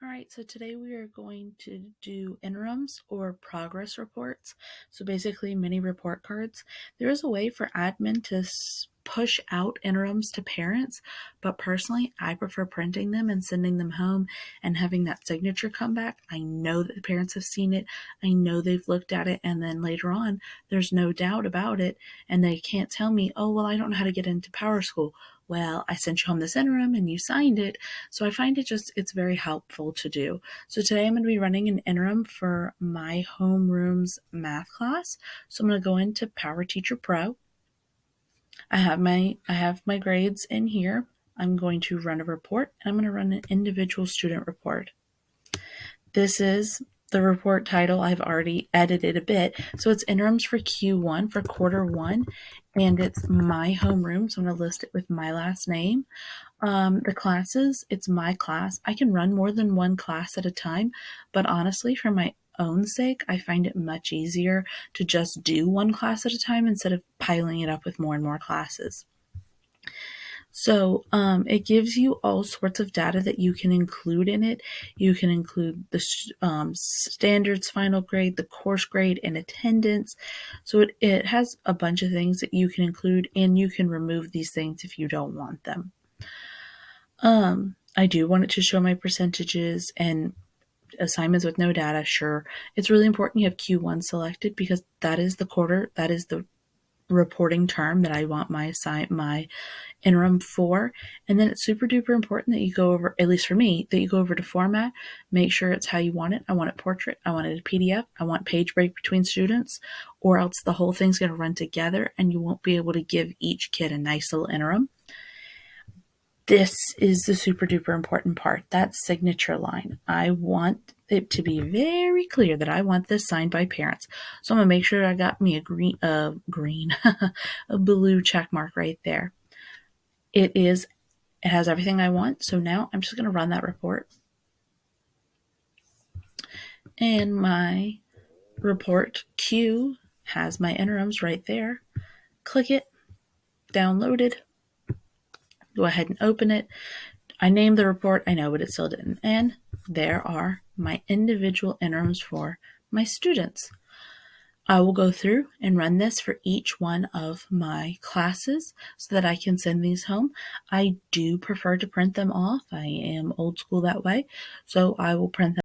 All right, so today we are going to do interims or progress reports. So basically mini report cards. There is a way for admin to push out interims to parents, but personally I prefer printing them and sending them home and having that signature come back. I know that the parents have seen it. I know they've looked at it, and then later on there's no doubt about it, and they can't tell me, oh, well, I don't know how to get into Power School. Well, I sent you home this interim and you signed it. So I find it's very helpful to do. So today I'm going to be running an interim for my homeroom's math class. So I'm going to go into Power Teacher Pro. I have my grades in here. I'm going to run a report, and I'm going to run an individual student report. This is the report title. I've already edited a bit. So it's interims for Q1 for quarter one, and it's my homeroom. So I'm going to list it with my last name. The classes, it's my class. I can run more than one class at a time, but honestly, for my own sake, I find it much easier to just do one class at a time instead of piling it up with more and more classes. So it gives you all sorts of data that you can include in it. You can include the standards final grade, the course grade, and attendance. So it has a bunch of things that you can include, and you can remove these things if you don't want them. I do want it to show my percentages and assignments with no data. Sure. It's really important you have Q1 selected because that is the quarter, that is the reporting term that I want my interim for. And then it's super duper important that you go over, at least for me, that you go over to format, make sure it's how you want it. I want it portrait. I want it a PDF. I want page break between students, or else the whole thing's going to run together and you won't be able to give each kid a nice little interim. This is the super duper important part, that signature line. I want it to be very clear that I want this signed by parents. So I'm going to make sure I got me a blue check mark right there. It has everything I want. So now I'm just going to run that report. And my report queue has my interims right there. Click it, downloaded. Go ahead and open it. I named the report, I know, but it still didn't. And there are my individual interims for my students. I will go through and run this for each one of my classes so that I can send these home. I do prefer to print them off. I am old school that way, so I will print them